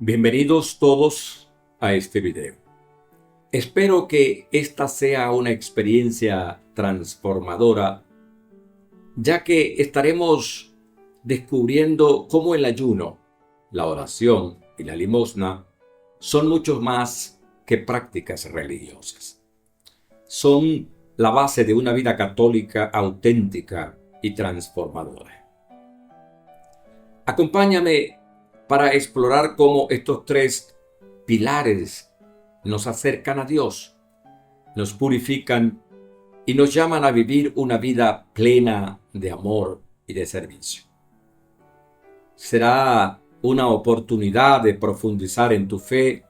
Bienvenidos todos a este video. Espero que esta sea una experiencia transformadora, ya que estaremos descubriendo cómo el ayuno, la oración y la limosna son mucho más que prácticas religiosas. Son la base de una vida católica auténtica y transformadora. Acompáñame para explorar cómo estos tres pilares nos acercan a Dios, nos purifican y nos llaman a vivir una vida plena de amor y de servicio. Será una oportunidad de profundizar en tu fe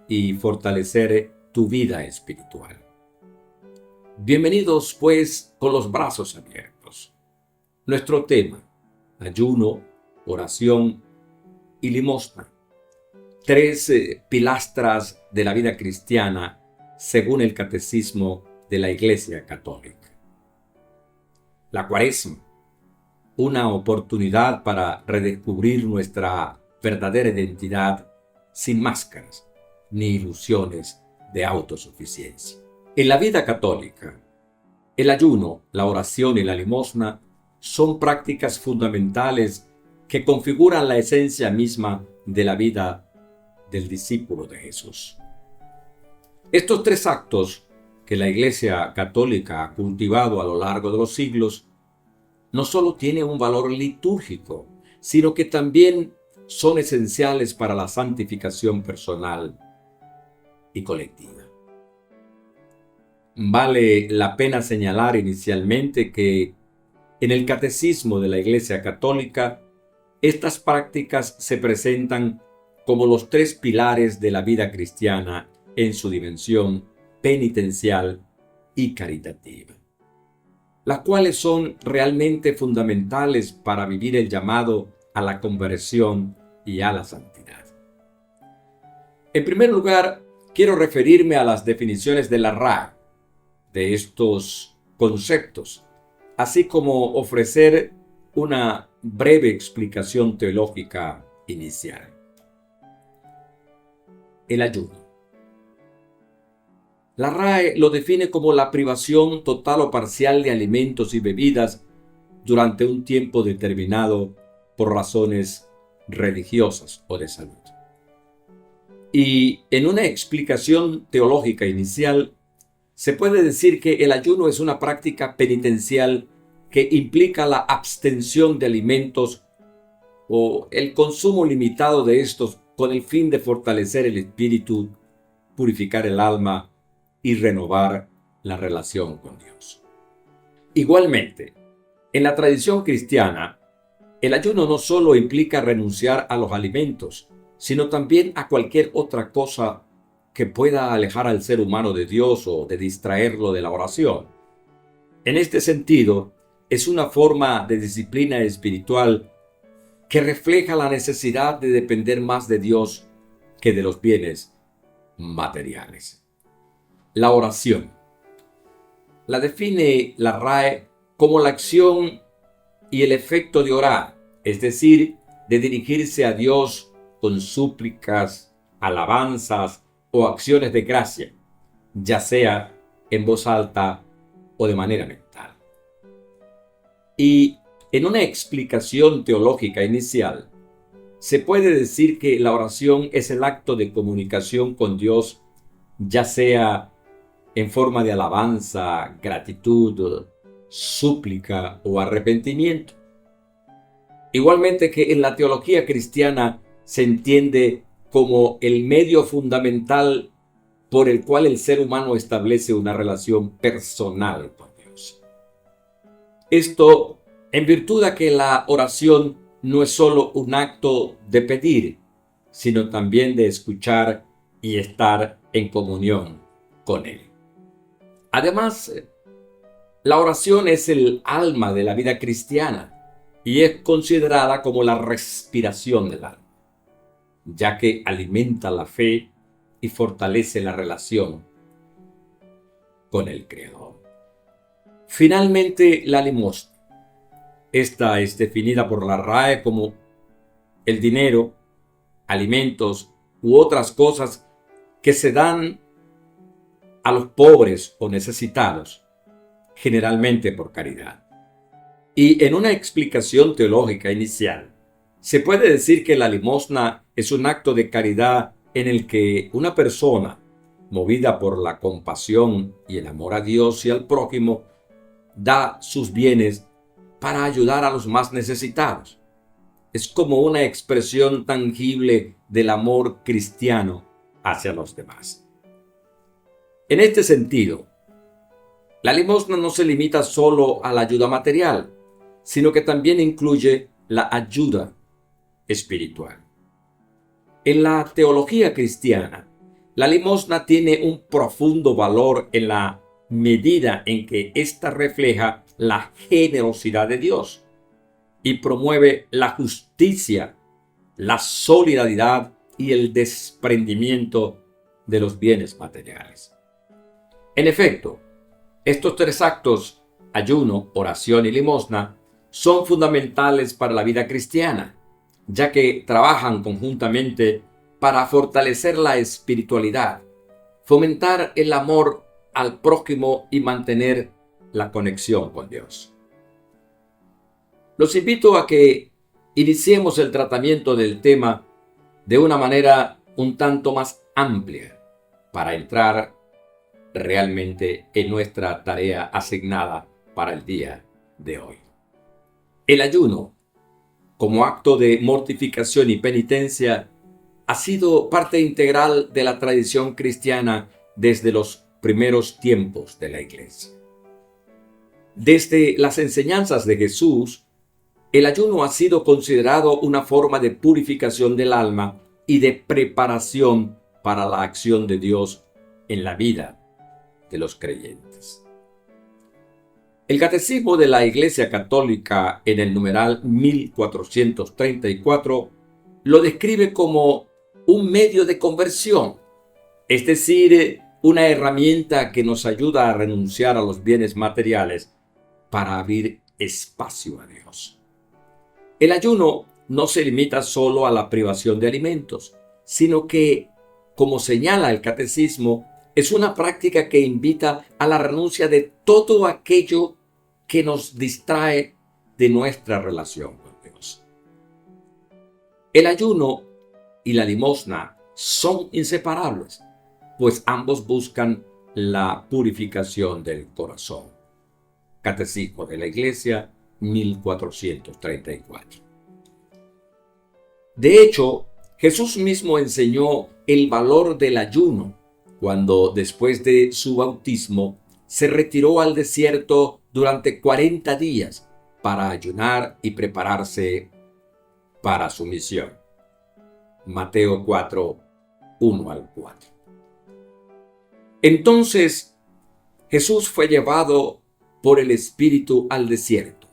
y fortalecer tu vida espiritual. Bienvenidos pues con los brazos abiertos. Nuestro tema: ayuno, oración y limosna. Tres pilastras de la vida cristiana según el catecismo de la Iglesia Católica. La Cuaresma, una oportunidad para redescubrir nuestra verdadera identidad sin máscaras ni ilusiones de autosuficiencia. En la vida católica, el ayuno, la oración y la limosna son prácticas fundamentales que configuran la esencia misma de la vida del discípulo de Jesús. Estos tres actos que la Iglesia Católica ha cultivado a lo largo de los siglos no solo tienen un valor litúrgico, sino que también son esenciales para la santificación personal y colectiva. Vale la pena señalar inicialmente que en el Catecismo de la Iglesia Católica estas prácticas se presentan como los tres pilares de la vida cristiana en su dimensión penitencial y caritativa, las cuales son realmente fundamentales para vivir el llamado a la conversión y a la santidad. En primer lugar, quiero referirme a las definiciones de la RAE de estos conceptos, así como ofrecer una breve explicación teológica inicial. El ayuno. La RAE lo define como la privación total o parcial de alimentos y bebidas durante un tiempo determinado por razones religiosas o de salud. Y en una explicación teológica inicial, se puede decir que el ayuno es una práctica penitencial que implica la abstención de alimentos o el consumo limitado de estos con el fin de fortalecer el espíritu, purificar el alma y renovar la relación con Dios. Igualmente, en la tradición cristiana, el ayuno no solo implica renunciar a los alimentos, sino también a cualquier otra cosa que pueda alejar al ser humano de Dios o de distraerlo de la oración. En este sentido, es una forma de disciplina espiritual que refleja la necesidad de depender más de Dios que de los bienes materiales. La oración. La define la RAE como la acción y el efecto de orar, es decir, de dirigirse a Dios con súplicas, alabanzas o acciones de gracia, ya sea en voz alta o de manera mental. Y en una explicación teológica inicial, se puede decir que la oración es el acto de comunicación con Dios, ya sea en forma de alabanza, gratitud, súplica o arrepentimiento. Igualmente que en la teología cristiana se entiende como el medio fundamental por el cual el ser humano establece una relación personal con Dios. Esto en virtud de que la oración no es solo un acto de pedir, sino también de escuchar y estar en comunión con Él. Además, la oración es el alma de la vida cristiana y es considerada como la respiración del alma, ya que alimenta la fe y fortalece la relación con el Creador. Finalmente, la limosna. Esta es definida por la RAE como el dinero, alimentos u otras cosas que se dan a los pobres o necesitados, generalmente por caridad. Y en una explicación teológica inicial, se puede decir que la limosna es un acto de caridad en el que una persona, movida por la compasión y el amor a Dios y al prójimo, da sus bienes para ayudar a los más necesitados. Es como una expresión tangible del amor cristiano hacia los demás. En este sentido, la limosna no se limita solo a la ayuda material, sino que también incluye la ayuda espiritual. En la teología cristiana, la limosna tiene un profundo valor en la medida en que ésta refleja la generosidad de Dios y promueve la justicia, la solidaridad y el desprendimiento de los bienes materiales. En efecto, estos tres actos, ayuno, oración y limosna, son fundamentales para la vida cristiana, ya que trabajan conjuntamente para fortalecer la espiritualidad, fomentar el amor al prójimo y mantener la conexión con Dios. Los invito a que iniciemos el tratamiento del tema de una manera un tanto más amplia para entrar realmente en nuestra tarea asignada para el día de hoy. El ayuno, como acto de mortificación y penitencia, ha sido parte integral de la tradición cristiana desde los primeros tiempos de la Iglesia. Desde las enseñanzas de Jesús, el ayuno ha sido considerado una forma de purificación del alma y de preparación para la acción de Dios en la vida de los creyentes. El Catecismo de la Iglesia Católica, en el numeral 1434, lo describe como un medio de conversión, es decir, una herramienta que nos ayuda a renunciar a los bienes materiales para abrir espacio a Dios. El ayuno no se limita solo a la privación de alimentos, sino que, como señala el Catecismo, es una práctica que invita a la renuncia de todo aquello que nos distrae de nuestra relación con Dios. El ayuno y la limosna son inseparables, pues ambos buscan la purificación del corazón. Catecismo de la Iglesia, 1434. De hecho, Jesús mismo enseñó el valor del ayuno cuando, después de su bautismo, se retiró al desierto durante 40 días para ayunar y prepararse para su misión. Mateo 4, 1 al 4. Entonces, Jesús fue llevado por el Espíritu al desierto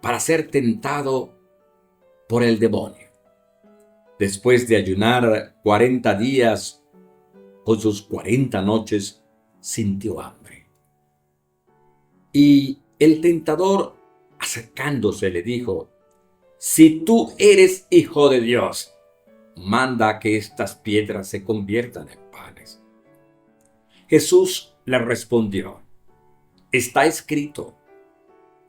para ser tentado por el demonio. Después de ayunar 40 días con sus 40 noches, sintió hambre. Y el tentador, acercándose, le dijo: si tú eres hijo de Dios, manda que estas piedras se conviertan en panes. Jesús le respondió: está escrito,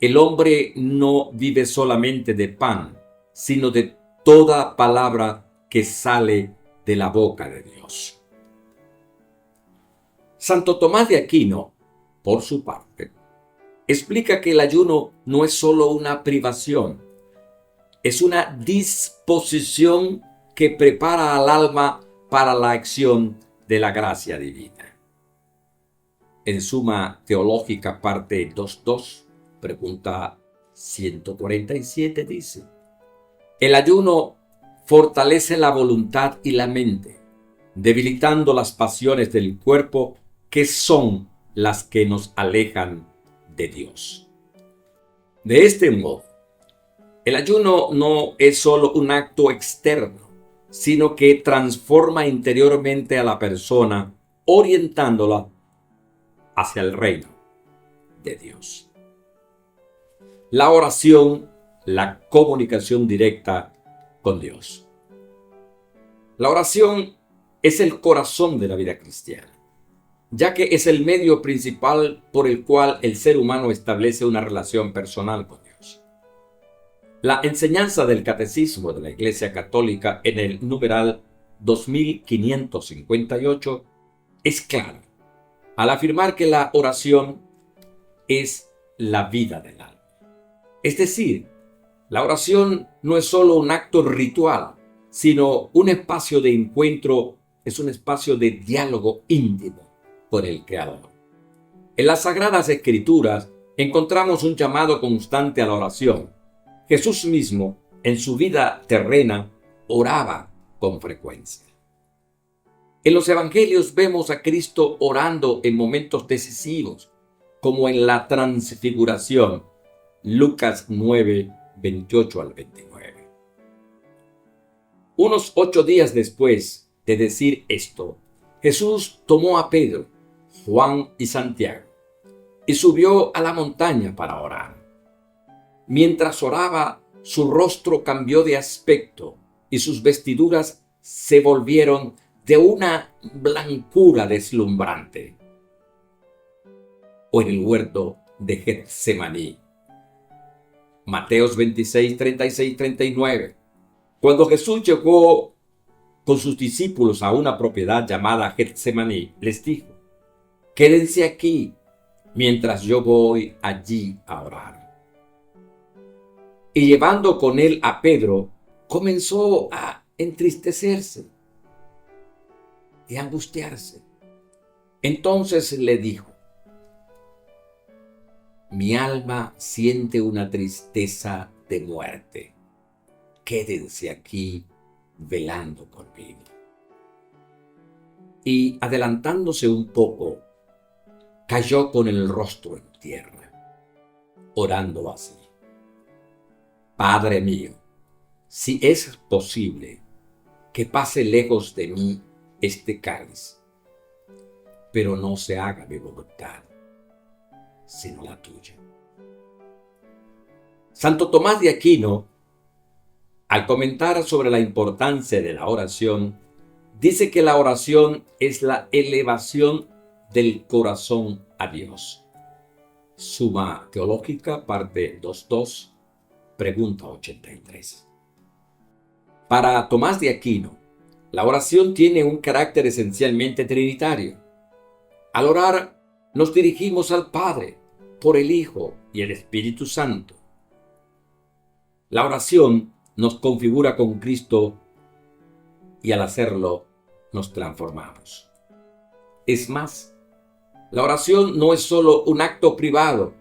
el hombre no vive solamente de pan, sino de toda palabra que sale de la boca de Dios. Santo Tomás de Aquino, por su parte, explica que el ayuno no es solo una privación, es una disposición que prepara al alma para la acción de la gracia divina. En Suma Teológica, parte 2.2, pregunta 147, dice: el ayuno fortalece la voluntad y la mente, debilitando las pasiones del cuerpo, que son las que nos alejan de Dios. De este modo, el ayuno no es solo un acto externo, sino que transforma interiormente a la persona, orientándola hacia el reino de Dios. La oración, la comunicación directa con Dios. La oración es el corazón de la vida cristiana, ya que es el medio principal por el cual el ser humano establece una relación personal con Dios. La enseñanza del Catecismo de la Iglesia Católica en el numeral 2558 es clara al afirmar que la oración es la vida del alma. Es decir, la oración no es solo un acto ritual, sino un espacio de encuentro, es un espacio de diálogo íntimo con el Creador. En las Sagradas Escrituras encontramos un llamado constante a la oración. Jesús mismo, en su vida terrena, oraba con frecuencia. En los Evangelios vemos a Cristo orando en momentos decisivos, como en la transfiguración, Lucas 9, 28 al 29. Unos 8 días después de decir esto, Jesús tomó a Pedro, Juan y Santiago y subió a la montaña para orar. Mientras oraba, su rostro cambió de aspecto y sus vestiduras se volvieron de una blancura deslumbrante. O en el huerto de Getsemaní. Mateos 26, 36, 39. Cuando Jesús llegó con sus discípulos a una propiedad llamada Getsemaní, les dijo: quédense aquí mientras yo voy allí a orar. Y llevando con él a Pedro, comenzó a entristecerse y a angustiarse. Entonces le dijo: mi alma siente una tristeza de muerte. Quédense aquí velando conmigo. Y adelantándose un poco, cayó con el rostro en tierra, orando así: Padre mío, si es posible, que pase lejos de mí este cáliz, pero no se haga mi voluntad, sino la tuya. Santo Tomás de Aquino, al comentar sobre la importancia de la oración, dice que la oración es la elevación del corazón a Dios. Suma Teológica, parte 2.2, pregunta 83. Para Tomás de Aquino, la oración tiene un carácter esencialmente trinitario. Al orar, nos dirigimos al Padre por el Hijo y el Espíritu Santo. La oración nos configura con Cristo y al hacerlo nos transformamos. Es más, la oración no es solo un acto privado,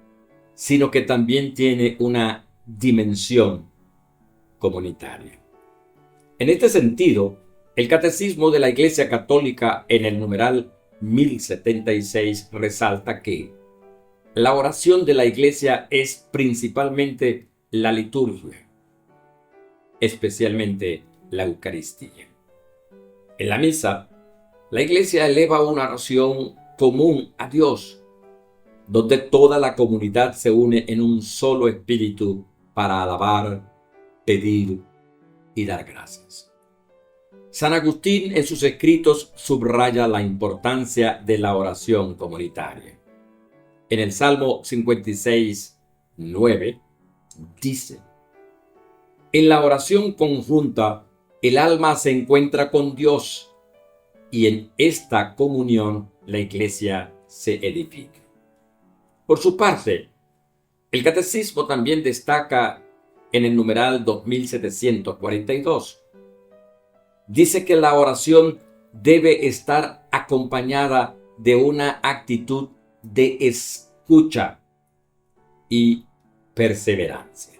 sino que también tiene una dimensión comunitaria. En este sentido, el Catecismo de la Iglesia Católica en el numeral 1076 resalta que la oración de la Iglesia es principalmente la liturgia, especialmente la Eucaristía. En la misa, la Iglesia eleva una oración común a Dios, donde toda la comunidad se une en un solo espíritu para alabar, pedir y dar gracias. San Agustín en sus escritos subraya la importancia de la oración comunitaria. En el Salmo 56, 9, dice: en la oración conjunta, el alma se encuentra con Dios y en esta comunión la Iglesia se edifica. Por su parte, el Catecismo también destaca en el numeral 2742. Dice que la oración debe estar acompañada de una actitud de escucha y perseverancia.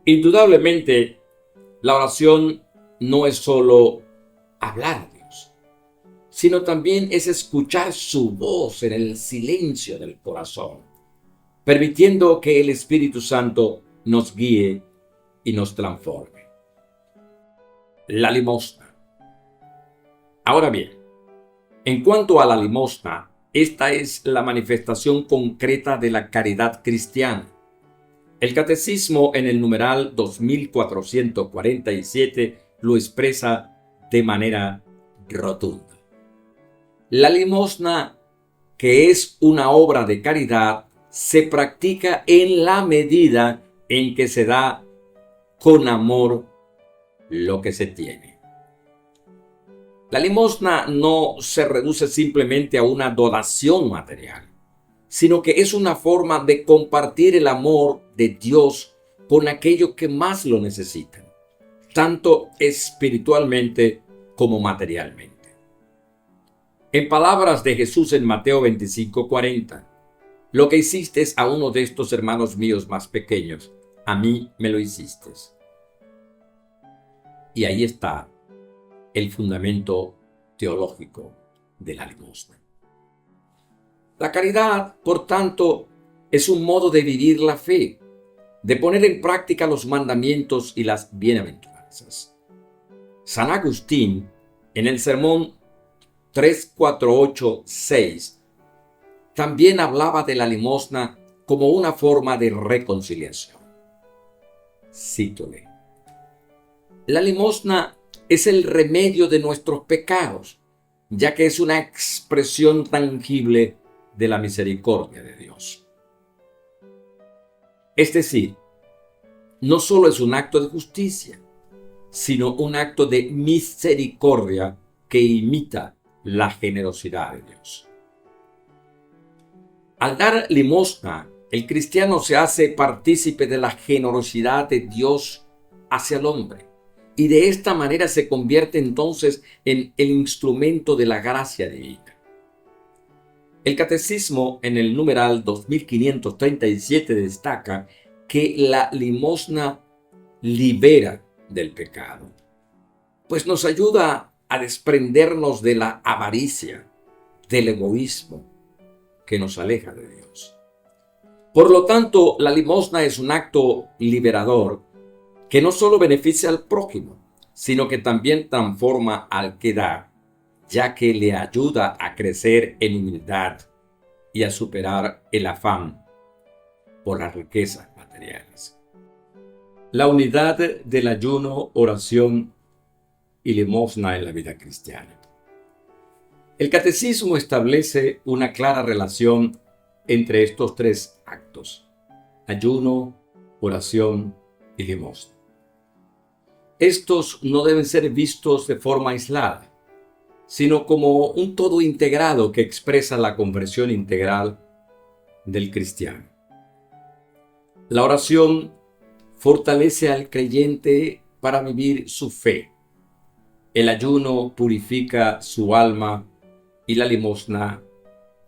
Indudablemente, la oración no es solo hablar a Dios, sino también es escuchar su voz en el silencio del corazón, permitiendo que el Espíritu Santo nos guíe y nos transforme. La limosna. Ahora bien, en cuanto a la limosna, esta es la manifestación concreta de la caridad cristiana. El Catecismo en el numeral 2447 lo expresa de manera rotunda. La limosna, que es una obra de caridad, se practica en la medida en que se da con amor lo que se tiene. La limosna no se reduce simplemente a una donación material, sino que es una forma de compartir el amor de Dios con aquellos que más lo necesitan, tanto espiritualmente como materialmente. En palabras de Jesús en Mateo 25:40, lo que hiciste a uno de estos hermanos míos más pequeños, a mí me lo hiciste. Y ahí está el fundamento teológico de la limosna. La caridad, por tanto, es un modo de vivir la fe, de poner en práctica los mandamientos y las bienaventuranzas. San Agustín, en el sermón 348-6, también hablaba de la limosna como una forma de reconciliación. Cítole: la limosna es el remedio de nuestros pecados, ya que es una expresión tangible de la misericordia de Dios. Es decir, no solo es un acto de justicia, sino un acto de misericordia que imita la generosidad de Dios. Al dar limosna, el cristiano se hace partícipe de la generosidad de Dios hacia el hombre, y de esta manera se convierte entonces en el instrumento de la gracia divina. El Catecismo, en el numeral 2537, destaca que la limosna libera del pecado, pues nos ayuda a desprendernos de la avaricia, del egoísmo, que nos aleja de Dios. Por lo tanto, la limosna es un acto liberador que no solo beneficia al prójimo, sino que también transforma al que da, ya que le ayuda a crecer en humildad y a superar el afán por las riquezas materiales. La unidad del ayuno, oración y limosna en la vida cristiana. El catecismo establece una clara relación entre estos tres actos: ayuno, oración y limosna. Estos no deben ser vistos de forma aislada, sino como un todo integrado que expresa la conversión integral del cristiano. La oración fortalece al creyente para vivir su fe. El ayuno purifica su alma y la limosna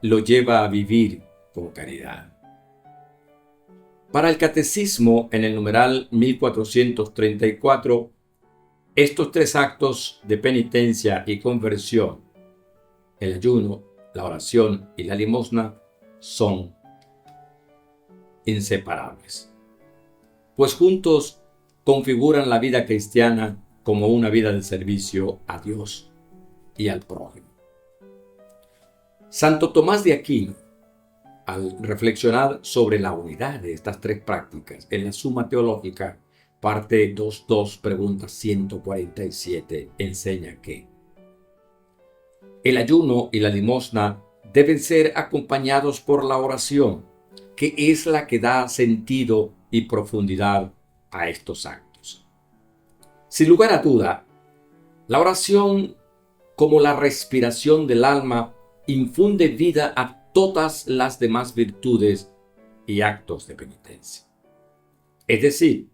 lo lleva a vivir con caridad. Para el catecismo, en el numeral 1434, estos tres actos de penitencia y conversión, el ayuno, la oración y la limosna, son inseparables, pues juntos configuran la vida cristiana como una vida de servicio a Dios y al prójimo. Santo Tomás de Aquino, al reflexionar sobre la unidad de estas tres prácticas en la Suma Teológica, parte 2.2, pregunta 147, enseña que el ayuno y la limosna deben ser acompañados por la oración, que es la que da sentido y profundidad a estos actos. Sin lugar a duda, la oración, como la respiración del alma, infunde vida a todas las demás virtudes y actos de penitencia. Es decir,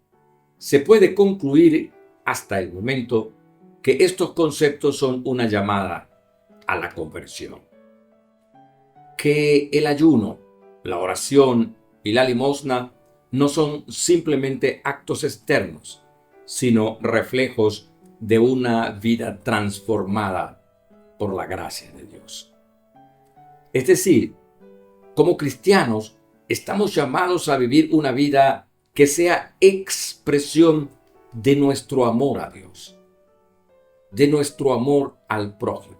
se puede concluir hasta el momento que estos conceptos son una llamada a la conversión. Que el ayuno, la oración y la limosna no son simplemente actos externos, sino reflejos de una vida transformada por la gracia de Dios. Es decir, como cristianos, estamos llamados a vivir una vida que sea expresión de nuestro amor a Dios, de nuestro amor al prójimo,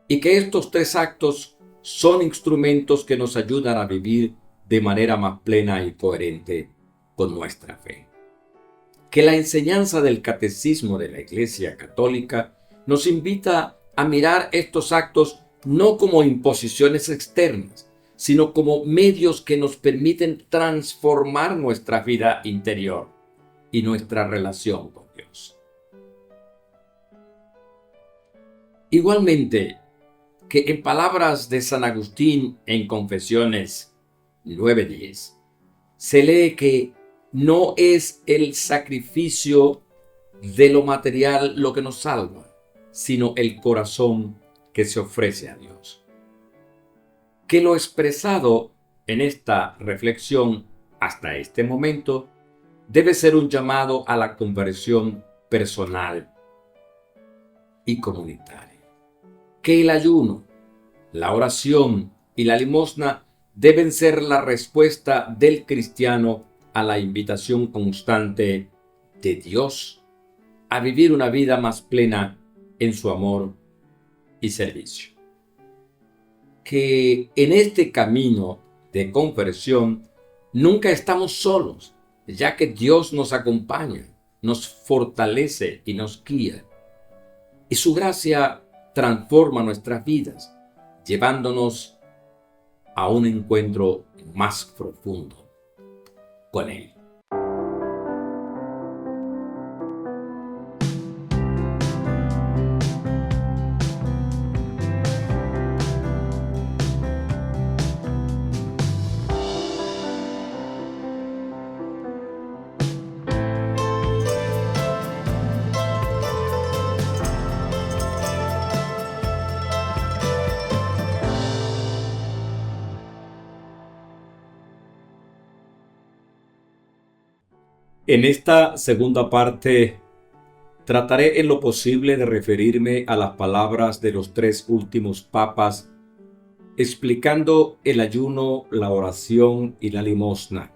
y que estos tres actos son instrumentos que nos ayudan a vivir de manera más plena y coherente con nuestra fe. Que la enseñanza del Catecismo de la Iglesia Católica nos invita a mirar estos actos no como imposiciones externas, sino como medios que nos permiten transformar nuestra vida interior y nuestra relación con Dios. Igualmente, que en palabras de San Agustín en Confesiones 9:10, se lee que no es el sacrificio de lo material lo que nos salva, sino el corazón que se ofrece a Dios. Que lo expresado en esta reflexión hasta este momento debe ser un llamado a la conversión personal y comunitaria. Que el ayuno, la oración y la limosna deben ser la respuesta del cristiano a la invitación constante de Dios a vivir una vida más plena en su amor y servicio. Que en este camino de conversión nunca estamos solos, ya que Dios nos acompaña, nos fortalece y nos guía. Y su gracia transforma nuestras vidas, llevándonos a un encuentro más profundo con Él. En esta segunda parte trataré en lo posible de referirme a las palabras de los tres últimos papas, explicando el ayuno, la oración y la limosna.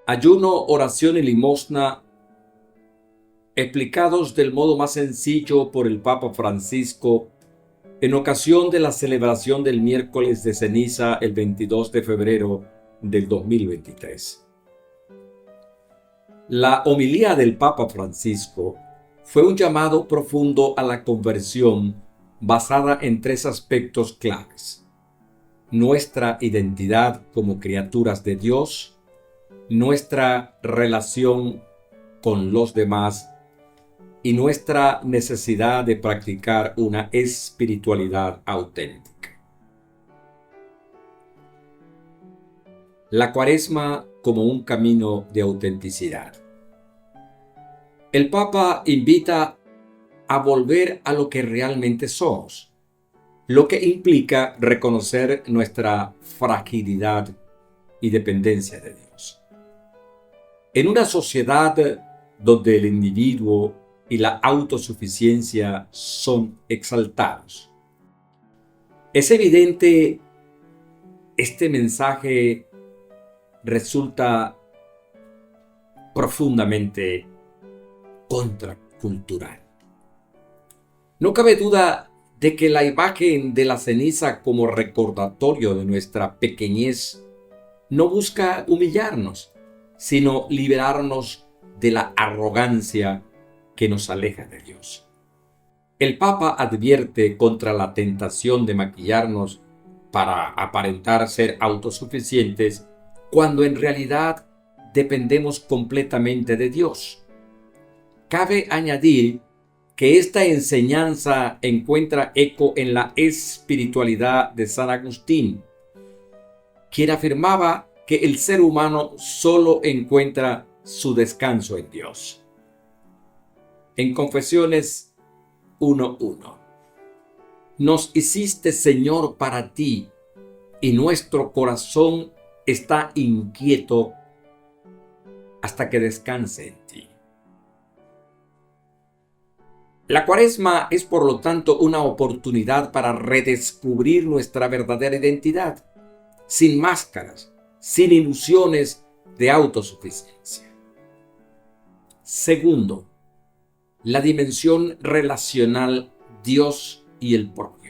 Ayuno, oración y limosna, explicados del modo más sencillo por el Papa Francisco en ocasión de la celebración del miércoles de ceniza el 22 de febrero del 2023. La homilía del Papa Francisco fue un llamado profundo a la conversión basada en tres aspectos claves: nuestra identidad como criaturas de Dios, nuestra relación con los demás y nuestra necesidad de practicar una espiritualidad auténtica. La Cuaresma como un camino de autenticidad. El Papa invita a volver a lo que realmente somos, lo que implica reconocer nuestra fragilidad y dependencia de Dios. En una sociedad donde el individuo y la autosuficiencia son exaltados, es evidente este mensaje resulta profundamente contracultural. No cabe duda de que la imagen de la ceniza como recordatorio de nuestra pequeñez no busca humillarnos, sino liberarnos de la arrogancia que nos aleja de Dios. El Papa advierte contra la tentación de maquillarnos para aparentar ser autosuficientes cuando en realidad dependemos completamente de Dios. Cabe añadir que esta enseñanza encuentra eco en la espiritualidad de San Agustín, quien afirmaba que el ser humano solo encuentra su descanso en Dios. En Confesiones 1:1, nos hiciste Señor para ti, y nuestro corazón está inquieto hasta que descanse en ti. La Cuaresma es, por lo tanto, una oportunidad para redescubrir nuestra verdadera identidad, sin máscaras, sin ilusiones de autosuficiencia. Segundo, la dimensión relacional Dios y el prójimo.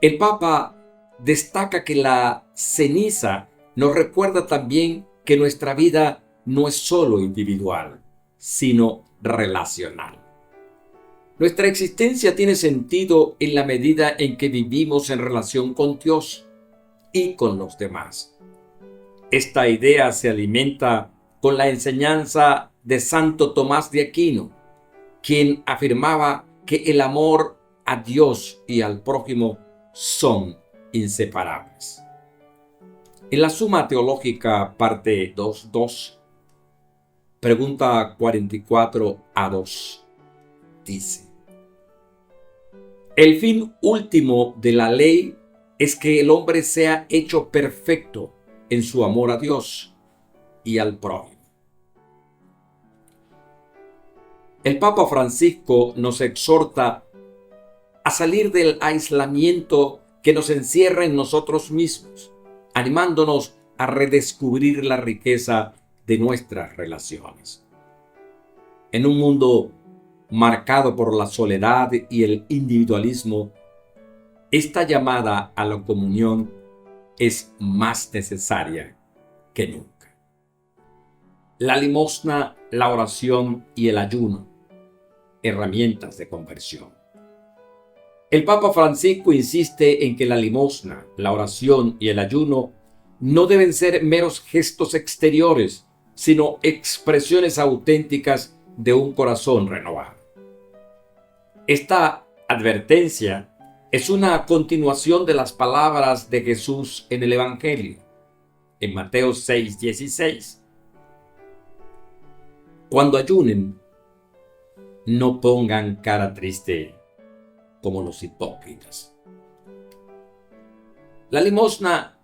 El Papa destaca que la ceniza nos recuerda también que nuestra vida no es solo individual, sino relacional. Nuestra existencia tiene sentido en la medida en que vivimos en relación con Dios y con los demás. Esta idea se alimenta con la enseñanza de Santo Tomás de Aquino, quien afirmaba que el amor a Dios y al prójimo son inseparables. En la Suma Teológica, parte 2.2, pregunta 44a2, dice: el fin último de la ley es que el hombre sea hecho perfecto en su amor a Dios y al prójimo. El Papa Francisco nos exhorta a salir del aislamiento que nos encierra en nosotros mismos, animándonos a redescubrir la riqueza de nuestras relaciones. En un mundo marcado por la soledad y el individualismo, esta llamada a la comunión es más necesaria que nunca. La limosna, la oración y el ayuno, herramientas de conversión. El Papa Francisco insiste en que la limosna, la oración y el ayuno no deben ser meros gestos exteriores, sino expresiones auténticas de un corazón renovado. Esta advertencia es una continuación de las palabras de Jesús en el Evangelio, en Mateo 6:16. Cuando ayunen, no pongan cara triste como los hipócritas. La limosna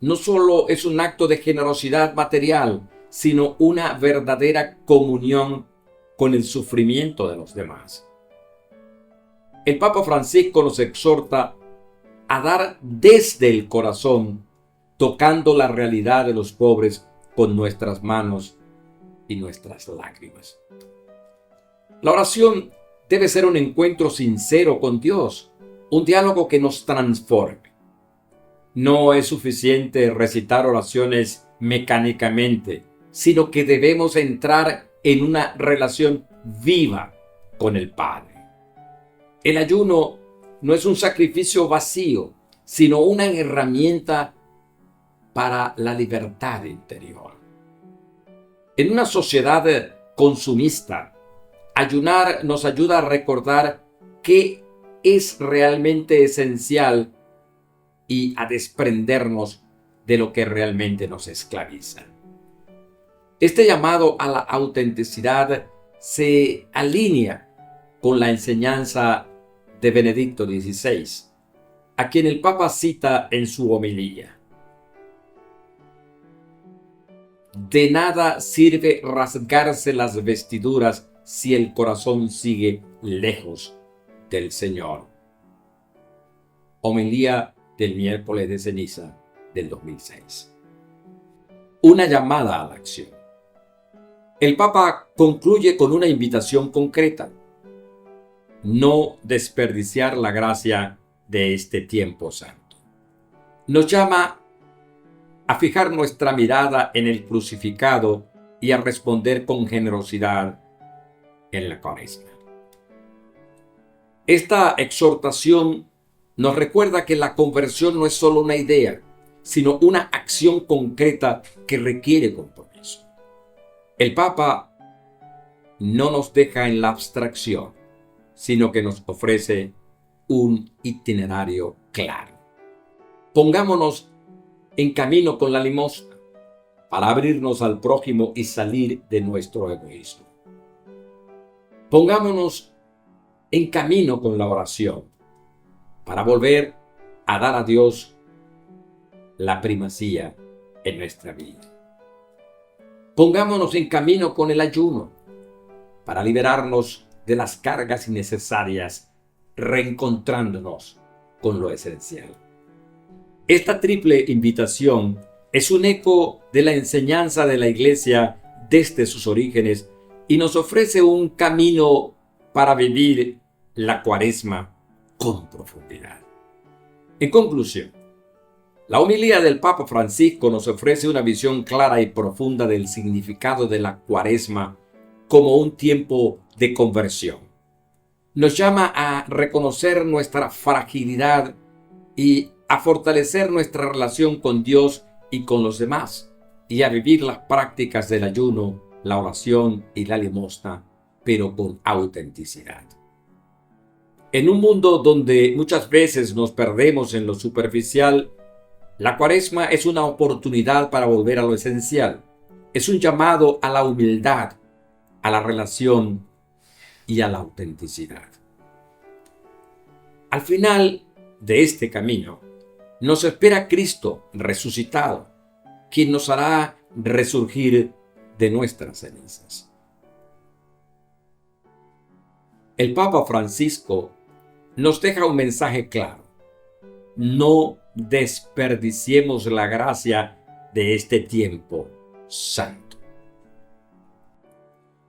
no solo es un acto de generosidad material, sino una verdadera comunión con el sufrimiento de los demás. El Papa Francisco nos exhorta a dar desde el corazón, tocando la realidad de los pobres con nuestras manos y nuestras lágrimas. La oración debe ser un encuentro sincero con Dios, un diálogo que nos transforme. No es suficiente recitar oraciones mecánicamente, sino que debemos entrar en una relación viva con el Padre. El ayuno no es un sacrificio vacío, sino una herramienta para la libertad interior. En una sociedad consumista, ayunar nos ayuda a recordar qué es realmente esencial y a desprendernos de lo que realmente nos esclaviza. Este llamado a la autenticidad se alinea con la enseñanza de Benedicto XVI, a quien el Papa cita en su homilía. De nada sirve rasgarse las vestiduras si el corazón sigue lejos del Señor. Homilía del miércoles de ceniza del 2006. Una llamada a la acción. El Papa concluye con una invitación concreta: no desperdiciar la gracia de este tiempo santo. Nos llama a fijar nuestra mirada en el crucificado y a responder con generosidad en la Cuaresma. Esta exhortación nos recuerda que la conversión no es solo una idea, sino una acción concreta que requiere compromiso. El Papa no nos deja en la abstracción, sino que nos ofrece un itinerario claro. Pongámonos en camino con la limosna para abrirnos al prójimo y salir de nuestro egoísmo. Pongámonos en camino con la oración para volver a dar a Dios la primacía en nuestra vida. Pongámonos en camino con el ayuno para liberarnos de las cargas innecesarias, reencontrándonos con lo esencial. Esta triple invitación es un eco de la enseñanza de la Iglesia desde sus orígenes y nos ofrece un camino para vivir la Cuaresma con profundidad. En conclusión, la homilía del Papa Francisco nos ofrece una visión clara y profunda del significado de la Cuaresma como un tiempo de conversión. Nos llama a reconocer nuestra fragilidad y a fortalecer nuestra relación con Dios y con los demás, y a vivir las prácticas del ayuno, la oración y la limosna, pero con autenticidad. En un mundo donde muchas veces nos perdemos en lo superficial, la Cuaresma es una oportunidad para volver a lo esencial. Es un llamado a la humildad, a la relación y a la autenticidad. Al final de este camino, nos espera Cristo resucitado, quien nos hará resurgir de nuestras cenizas. El Papa Francisco nos deja un mensaje claro: no desperdiciemos la gracia de este tiempo santo.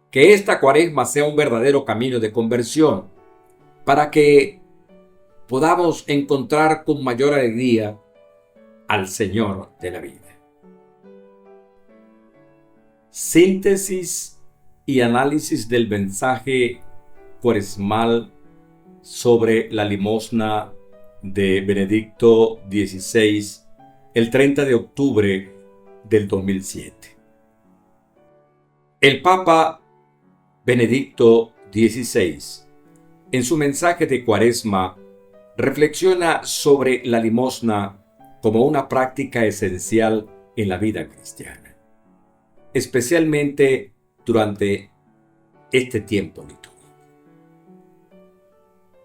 Que esta Cuaresma sea un verdadero camino de conversión, para que podamos encontrar con mayor alegría al Señor de la vida. Síntesis y análisis del mensaje cuaresmal sobre la limosna de Benedicto XVI, el 30 de octubre del 2007. El Papa Benedicto XVI, en su mensaje de Cuaresma, reflexiona sobre la limosna como una práctica esencial en la vida cristiana, especialmente durante este tiempo litúrgico.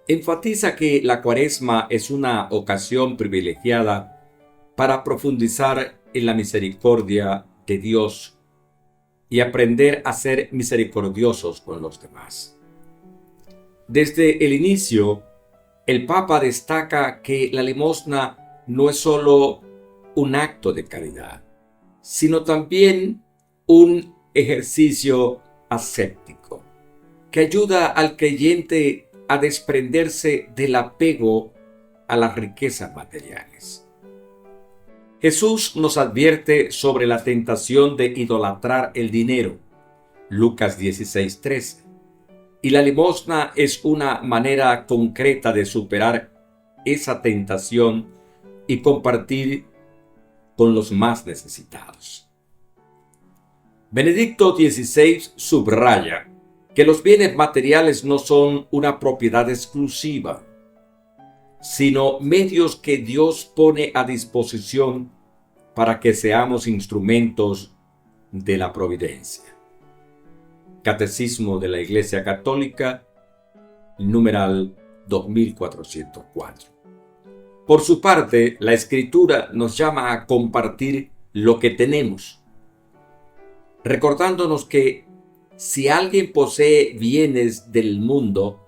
Enfatiza que la Cuaresma es una ocasión privilegiada para profundizar en la misericordia de Dios y aprender a ser misericordiosos con los demás. Desde el inicio, el Papa destaca que la limosna no es solo un acto de caridad, sino también un ejercicio ascético que ayuda al creyente a desprenderse del apego a las riquezas materiales. Jesús nos advierte sobre la tentación de idolatrar el dinero, Lucas 16:13. Y la limosna es una manera concreta de superar esa tentación y compartir con los más necesitados. Benedicto XVI subraya que los bienes materiales no son una propiedad exclusiva, sino medios que Dios pone a disposición para que seamos instrumentos de la providencia. Catecismo de la Iglesia Católica, numeral 2404. Por su parte, la Escritura nos llama a compartir lo que tenemos, recordándonos que si alguien posee bienes del mundo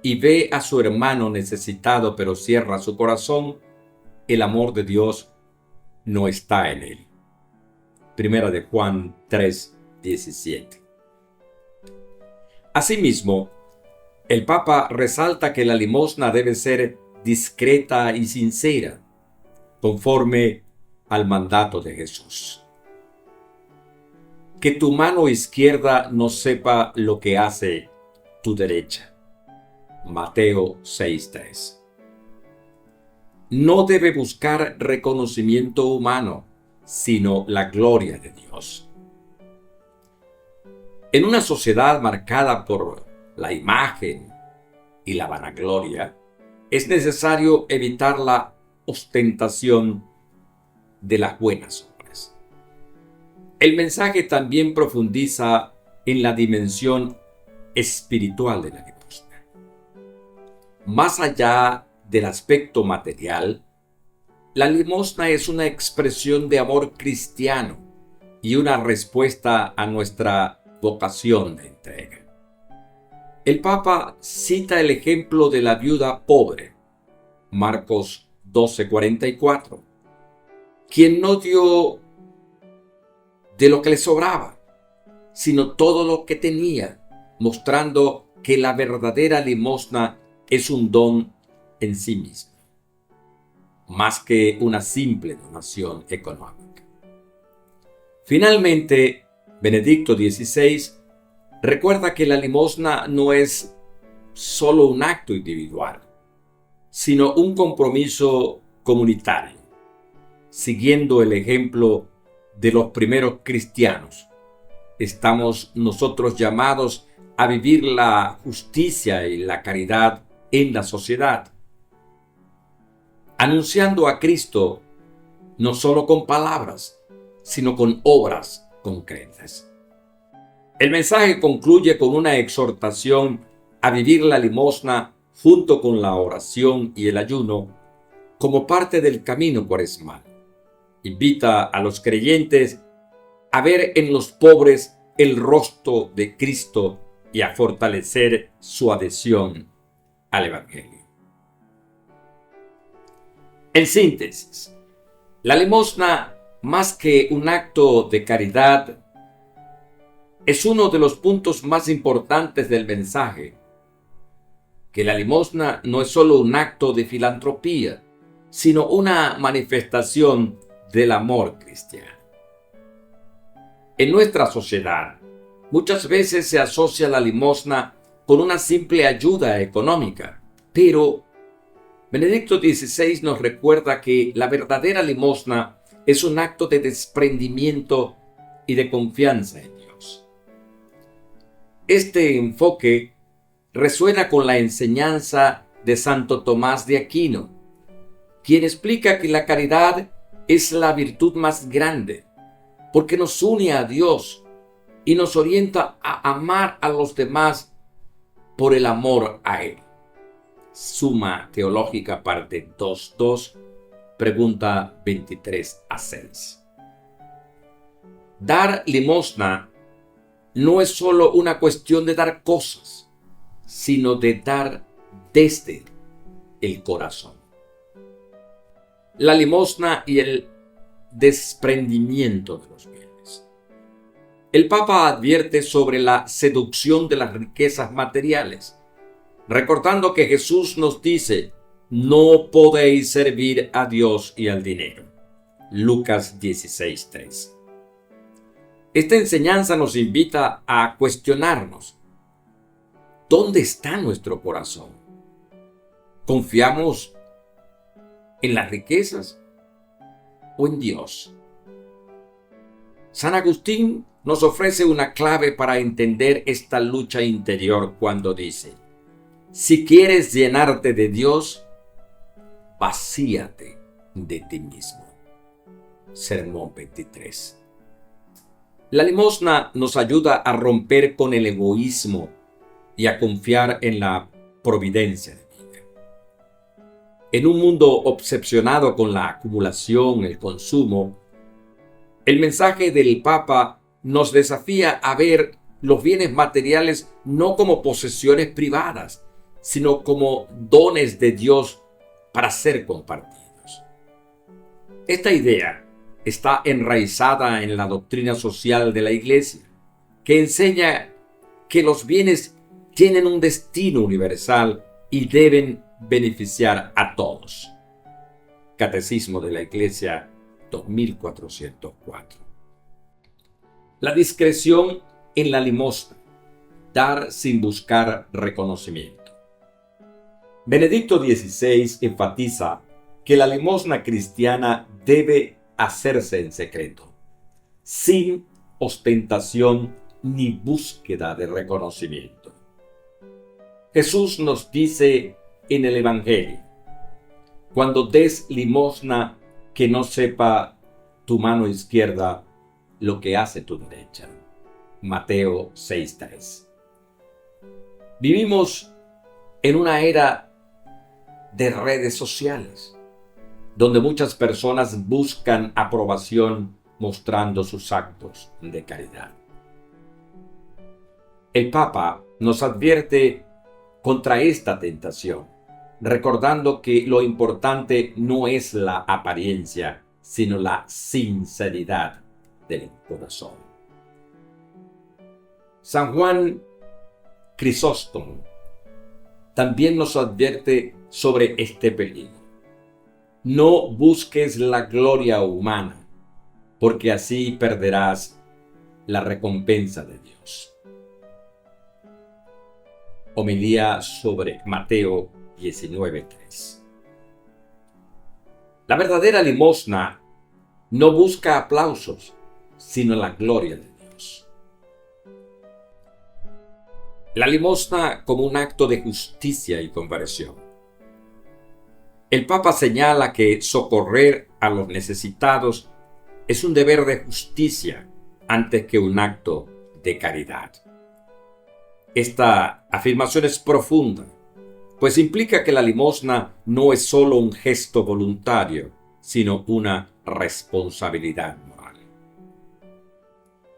y ve a su hermano necesitado pero cierra su corazón, el amor de Dios no está en él. Primera de Juan 3:17. Asimismo, el Papa resalta que la limosna debe ser discreta y sincera, conforme al mandato de Jesús. Que tu mano izquierda no sepa lo que hace tu derecha. Mateo 6:3. No debe buscar reconocimiento humano, sino la gloria de Dios. En una sociedad marcada por la imagen y la vanagloria, es necesario evitar la ostentación de las buenas obras. El mensaje también profundiza en la dimensión espiritual de la limosna. Más allá del aspecto material, la limosna es una expresión de amor cristiano y una respuesta a nuestra vocación de entrega. El Papa cita el ejemplo de la viuda pobre, Marcos 12:44, quien no dio de lo que le sobraba, sino todo lo que tenía, mostrando que la verdadera limosna es un don en sí mismo, más que una simple donación económica. Finalmente, Benedicto XVI Recuerda que la limosna no es solo un acto individual, sino un compromiso comunitario, siguiendo el ejemplo de los primeros cristianos. Estamos nosotros llamados a vivir la justicia y la caridad en la sociedad, anunciando a Cristo no solo con palabras, sino con obras concretas. El mensaje concluye con una exhortación a vivir la limosna junto con la oración y el ayuno como parte del camino cuaresmal. Invita a los creyentes a ver en los pobres el rostro de Cristo y a fortalecer su adhesión al Evangelio. En síntesis, la limosna, más que un acto de caridad, es uno de los puntos más importantes del mensaje, que la limosna no es solo un acto de filantropía, sino una manifestación del amor cristiano. En nuestra sociedad, muchas veces se asocia la limosna con una simple ayuda económica, pero Benedicto XVI nos recuerda que la verdadera limosna es un acto de desprendimiento y de confianza en Dios. Este enfoque resuena con la enseñanza de Santo Tomás de Aquino, quien explica que la caridad es la virtud más grande, porque nos une a Dios y nos orienta a amar a los demás por el amor a Él. Suma Teológica, parte 2.2, pregunta 23-6. Dar limosna no es solo una cuestión de dar cosas, sino de dar desde el corazón. La limosna y el desprendimiento de los bienes. El Papa advierte sobre la seducción de las riquezas materiales, recordando que Jesús nos dice: no podéis servir a Dios y al dinero. Lucas 16:3. Esta enseñanza nos invita a cuestionarnos: ¿dónde está nuestro corazón? ¿Confiamos en las riquezas o en Dios? San Agustín nos ofrece una clave para entender esta lucha interior cuando dice: si quieres llenarte de Dios, vacíate de ti mismo. Sermón 23. La limosna nos ayuda a romper con el egoísmo y a confiar en la providencia divina. En un mundo obsesionado con la acumulación, el consumo, el mensaje del Papa nos desafía a ver los bienes materiales no como posesiones privadas, sino como dones de Dios para ser compartidos. Esta idea está enraizada en la doctrina social de la Iglesia, que enseña que los bienes tienen un destino universal y deben beneficiar a todos. Catecismo de la Iglesia 2404. La discreción en la limosna, dar sin buscar reconocimiento. Benedicto XVI enfatiza que la limosna cristiana debe hacerse en secreto, sin ostentación ni búsqueda de reconocimiento. Jesús nos dice en el Evangelio: cuando des limosna, que no sepa tu mano izquierda lo que hace tu derecha. Mateo 6:3. Vivimos en una era de redes sociales, donde muchas personas buscan aprobación mostrando sus actos de caridad. El Papa nos advierte contra esta tentación, recordando que lo importante no es la apariencia, sino la sinceridad del corazón. San Juan Crisóstomo también nos advierte sobre este peligro. No busques la gloria humana, porque así perderás la recompensa de Dios. Homilía sobre Mateo 19:3. La verdadera limosna no busca aplausos, sino la gloria de Dios. La limosna como un acto de justicia y conversión. El Papa señala que socorrer a los necesitados es un deber de justicia antes que un acto de caridad. Esta afirmación es profunda, pues implica que la limosna no es solo un gesto voluntario, sino una responsabilidad moral.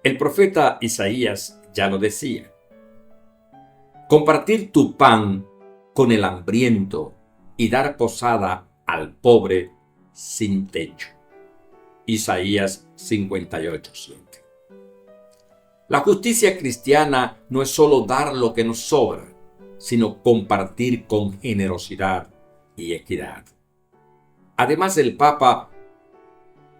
El profeta Isaías ya lo decía: compartir tu pan con el hambriento y dar posada al pobre sin techo. Isaías 58:7. La justicia cristiana no es solo dar lo que nos sobra, sino compartir con generosidad y equidad. Además, el Papa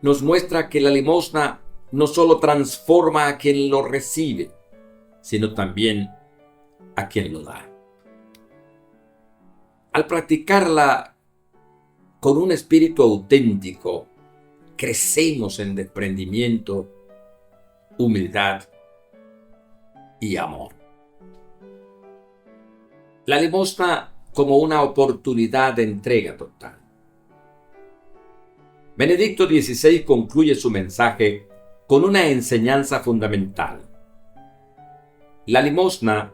nos muestra que la limosna no solo transforma a quien lo recibe, sino también a quien lo da. Al practicarla con un espíritu auténtico, crecemos en desprendimiento, humildad y amor. La limosna como una oportunidad de entrega total. Benedicto XVI concluye su mensaje con una enseñanza fundamental. La limosna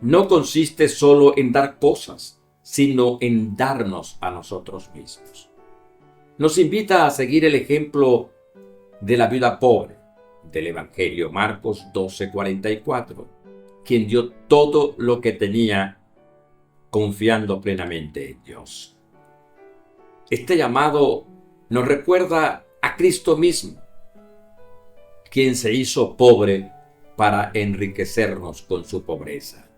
no consiste solo en dar cosas, sino en darnos a nosotros mismos. Nos invita a seguir el ejemplo de la viuda pobre del Evangelio, Marcos 12:44, quien dio todo lo que tenía confiando plenamente en Dios. Este llamado nos recuerda a Cristo mismo, quien se hizo pobre para enriquecernos con su pobreza.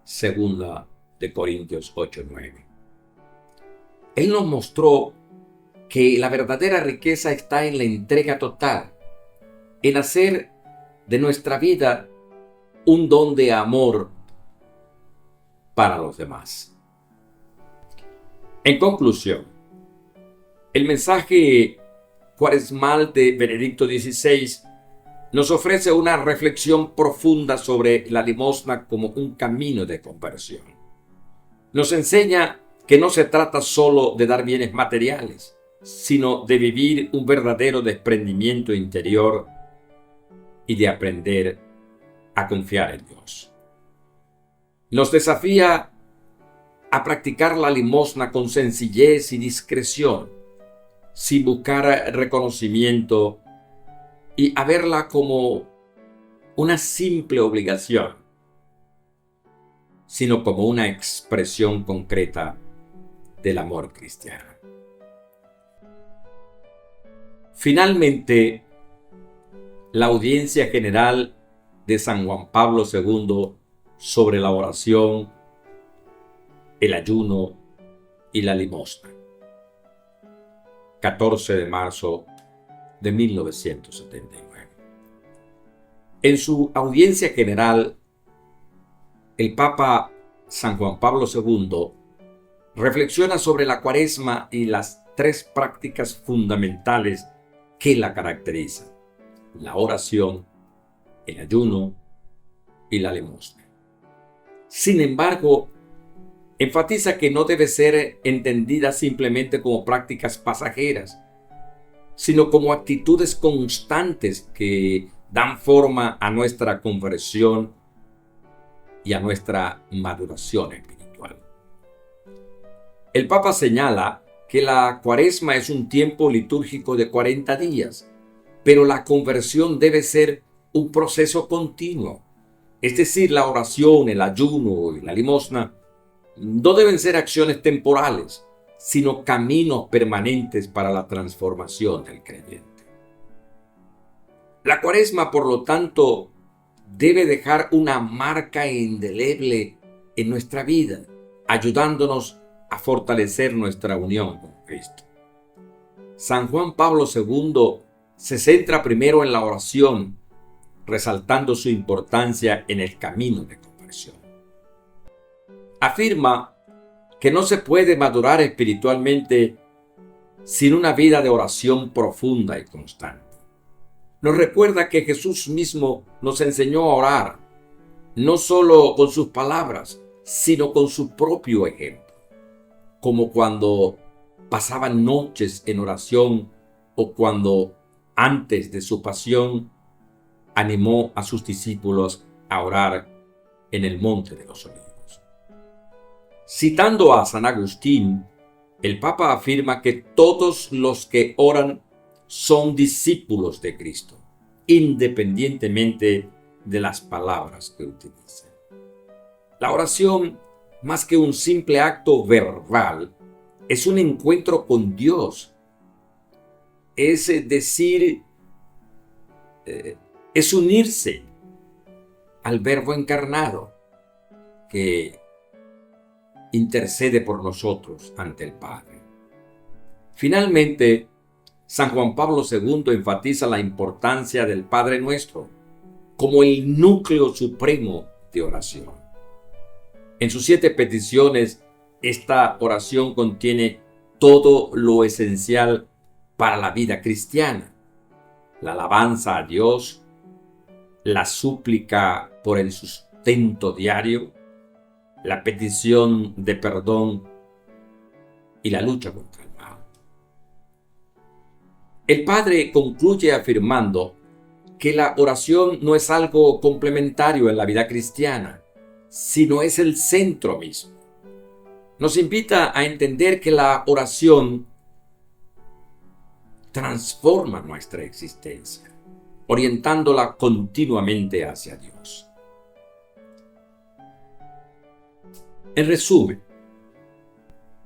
Segunda de Corintios 8:9. Él nos mostró que la verdadera riqueza está en la entrega total, en hacer de nuestra vida un don de amor para los demás. En conclusión, el mensaje cuaresmal de Benedicto XVI nos ofrece una reflexión profunda sobre la limosna como un camino de conversión. Nos enseña que no se trata solo de dar bienes materiales, sino de vivir un verdadero desprendimiento interior y de aprender a confiar en Dios. Nos desafía a practicar la limosna con sencillez y discreción, sin buscar reconocimiento y a verla como una simple obligación, sino como una expresión concreta del amor cristiano. Finalmente, la audiencia general de San Juan Pablo II sobre la oración, el ayuno y la limosna. 14 de marzo de 1979. En su audiencia general, el Papa San Juan Pablo II reflexiona sobre la Cuaresma y las tres prácticas fundamentales que la caracterizan: la oración, el ayuno y la limosna. Sin embargo, enfatiza que no debe ser entendida simplemente como prácticas pasajeras, sino como actitudes constantes que dan forma a nuestra conversión y a nuestra maduración espiritual. El Papa señala que la Cuaresma es un tiempo litúrgico de 40 días, pero la conversión debe ser un proceso continuo. Es decir, la oración, el ayuno y la limosna no deben ser acciones temporales, sino caminos permanentes para la transformación del creyente. La Cuaresma, por lo tanto, debe dejar una marca indeleble en nuestra vida, ayudándonos a fortalecer nuestra unión con Cristo. San Juan Pablo II se centra primero en la oración, resaltando su importancia en el camino de conversión. Afirma que no se puede madurar espiritualmente sin una vida de oración profunda y constante. Nos recuerda que Jesús mismo nos enseñó a orar, no solo con sus palabras, sino con su propio ejemplo, como cuando pasaban noches en oración o cuando antes de su pasión animó a sus discípulos a orar en el Monte de los Olivos. Citando a San Agustín, el Papa afirma que todos los que oran son discípulos de Cristo, independientemente de las palabras que utilicen. La oración, más que un simple acto verbal, es un encuentro con Dios. Es decir, es unirse al Verbo encarnado que intercede por nosotros ante el Padre. Finalmente, San Juan Pablo II enfatiza la importancia del Padre Nuestro como el núcleo supremo de oración. En sus 7 peticiones, esta oración contiene todo lo esencial para la vida cristiana: la alabanza a Dios, la súplica por el sustento diario, la petición de perdón y la lucha contra el mal. El Padre concluye afirmando que la oración no es algo complementario en la vida cristiana, sino es el centro mismo. Nos invita a entender que la oración transforma nuestra existencia, orientándola continuamente hacia Dios. En resumen,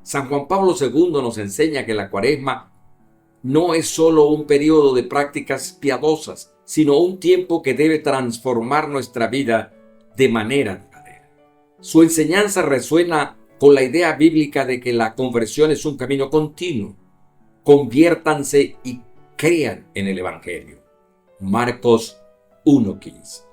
San Juan Pablo II nos enseña que la Cuaresma no es solo un periodo de prácticas piadosas, sino un tiempo que debe transformar nuestra vida de manera duradera. Su enseñanza resuena con la idea bíblica de que la conversión es un camino continuo. Conviértanse y crean en el Evangelio. Marcos 1:15.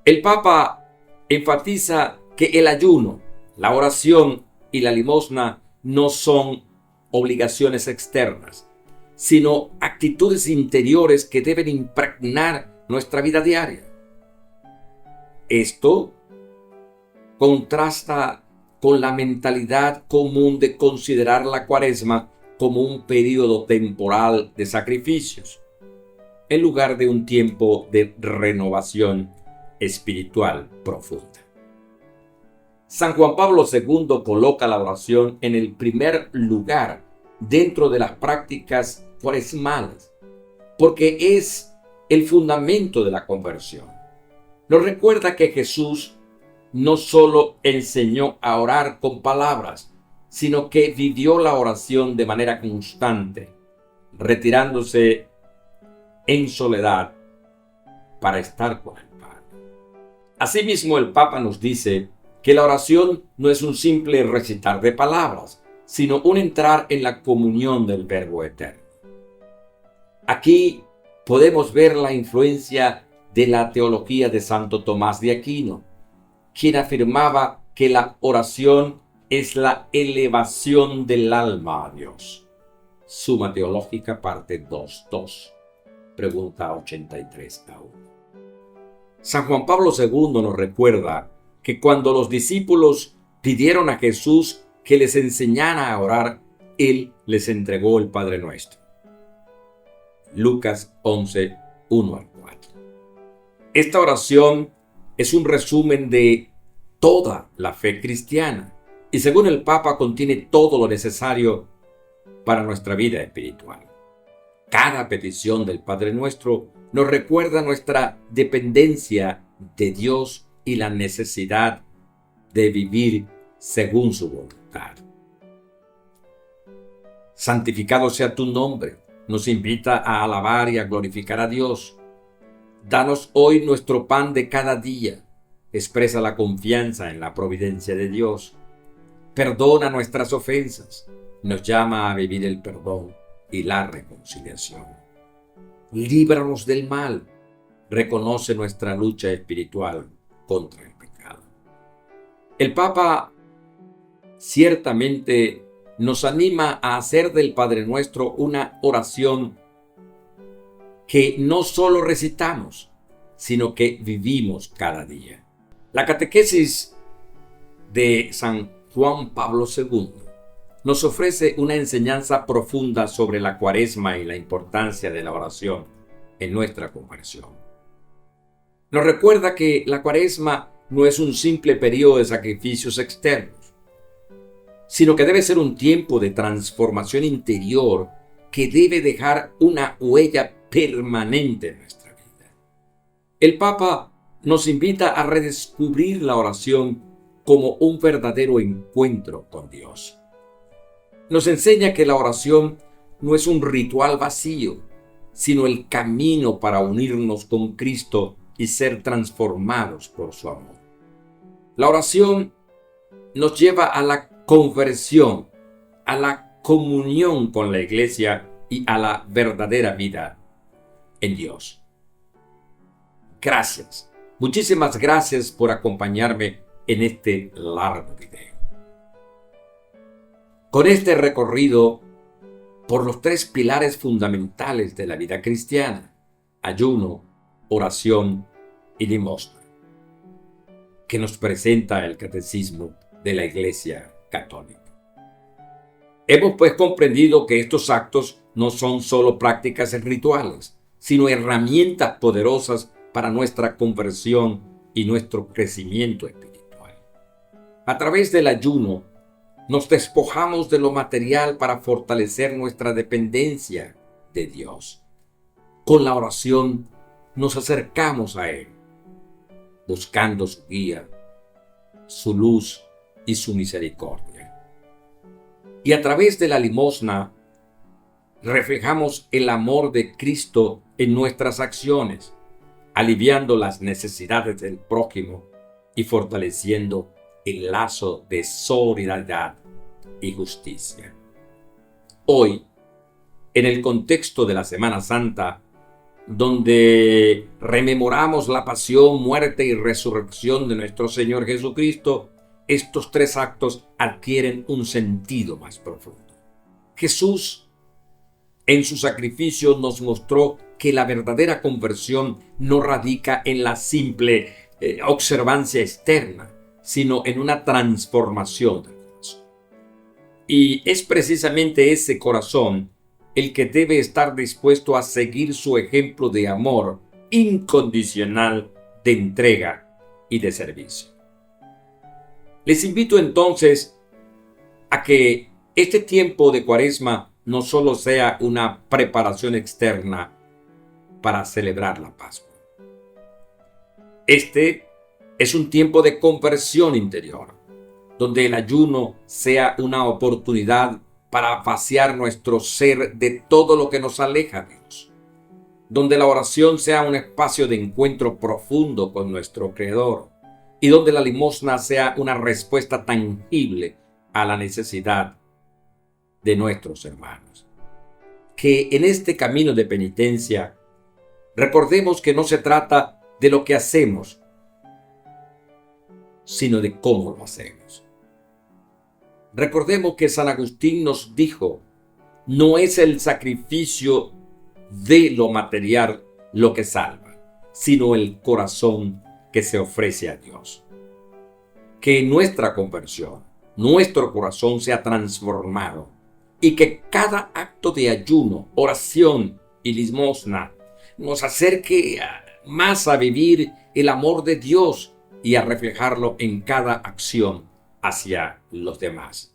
El Papa enfatiza que el ayuno, la oración y la limosna no son obligaciones externas, sino actitudes interiores que deben impregnar nuestra vida diaria. Esto contrasta con la mentalidad común de considerar la Cuaresma como un periodo temporal de sacrificios, en lugar de un tiempo de renovación espiritual profunda. San Juan Pablo II coloca la oración en el primer lugar dentro de las prácticas cuaresmales, porque es el fundamento de la conversión. Nos recuerda que Jesús no solo enseñó a orar con palabras, sino que vivió la oración de manera constante, retirándose en soledad para estar con el Padre. Asimismo, el Papa nos dice que la oración no es un simple recitar de palabras, sino un entrar en la comunión del Verbo eterno. Aquí podemos ver la influencia de la teología de Santo Tomás de Aquino, quien afirmaba que la oración es la elevación del alma a Dios. Suma Teológica, parte 2.2, pregunta 83-1. San Juan Pablo II nos recuerda que cuando los discípulos pidieron a Jesús que les enseñara a orar, Él les entregó el Padre Nuestro. Lucas 11:1-4. Esta oración es un resumen de toda la fe cristiana y, según el Papa, contiene todo lo necesario para nuestra vida espiritual. Cada petición del Padre Nuestro nos recuerda nuestra dependencia de Dios y la necesidad de vivir según su voluntad. Santificado sea tu nombre, nos invita a alabar y a glorificar a Dios. Danos hoy nuestro pan de cada día. Expresa la confianza en la providencia de Dios. Perdona nuestras ofensas. Nos llama a vivir el perdón y la reconciliación. Líbranos del mal. Reconoce nuestra lucha espiritual contra el pecado. El Papa ciertamente nos anima a hacer del Padre Nuestro una oración que no solo recitamos, sino que vivimos cada día. La catequesis de San Juan Pablo II nos ofrece una enseñanza profunda sobre la Cuaresma y la importancia de la oración en nuestra conversión. Nos recuerda que la Cuaresma no es un simple periodo de sacrificios externos, sino que debe ser un tiempo de transformación interior que debe dejar una huella permanente en nuestra vida. El Papa nos invita a redescubrir la oración como un verdadero encuentro con Dios. Nos enseña que la oración no es un ritual vacío, sino el camino para unirnos con Cristo y ser transformados por su amor. La oración nos lleva a la conversión, a la comunión con la Iglesia y a la verdadera vida en Dios. Gracias. Muchísimas gracias por acompañarme en este largo video. Con este recorrido por los tres pilares fundamentales de la vida cristiana: ayuno, oración y limosna, que nos presenta el Catecismo de la Iglesia Católica. Hemos pues comprendido que estos actos no son solo prácticas rituales, sino herramientas poderosas para nuestra conversión y nuestro crecimiento espiritual. A través del ayuno, nos despojamos de lo material para fortalecer nuestra dependencia de Dios. Con la oración nos acercamos a Él, buscando su guía, su luz y su misericordia. Y a través de la limosna reflejamos el amor de Cristo en nuestras acciones, aliviando las necesidades del prójimo y fortaleciendo el lazo de solidaridad y justicia. Hoy, en el contexto de la Semana Santa, donde rememoramos la pasión, muerte y resurrección de nuestro Señor Jesucristo, estos tres actos adquieren un sentido más profundo. Jesús, en su sacrificio, nos mostró que la verdadera conversión no radica en la simple observancia externa, sino en una transformación del corazón. Y es precisamente ese corazón el que debe estar dispuesto a seguir su ejemplo de amor incondicional, de entrega y de servicio. Les invito entonces a que este tiempo de Cuaresma no solo sea una preparación externa para celebrar la Pascua. Este es un tiempo de conversión interior, donde el ayuno sea una oportunidad para vaciar nuestro ser de todo lo que nos aleja de Dios, donde la oración sea un espacio de encuentro profundo con nuestro Creador y donde la limosna sea una respuesta tangible a la necesidad de nuestros hermanos. Que en este camino de penitencia recordemos que no se trata de lo que hacemos, sino de cómo lo hacemos. Recordemos que San Agustín nos dijo: no es el sacrificio de lo material lo que salva, sino el corazón que se ofrece a Dios. Que nuestra conversión, nuestro corazón sea transformado y que cada acto de ayuno, oración y limosna nos acerque más a vivir el amor de Dios y a reflejarlo en cada acción hacia los demás.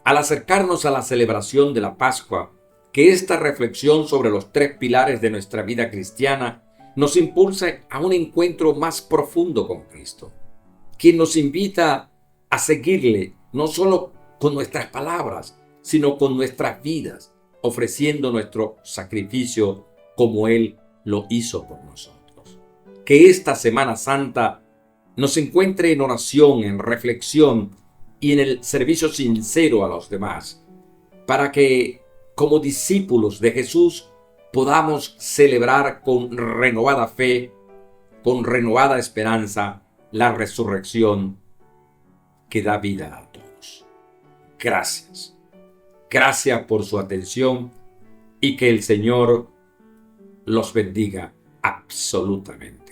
Al acercarnos a la celebración de la Pascua, que esta reflexión sobre los tres pilares de nuestra vida cristiana nos impulsa a un encuentro más profundo con Cristo, quien nos invita a seguirle no solo con nuestras palabras, sino con nuestras vidas, ofreciendo nuestro sacrificio como Él lo hizo por nosotros. Que esta Semana Santa nos encuentre en oración, en reflexión y en el servicio sincero a los demás, para que, como discípulos de Jesús, podamos celebrar con renovada fe, con renovada esperanza, la resurrección que da vida a todos. Gracias. Gracias por su atención y que el Señor los bendiga absolutamente.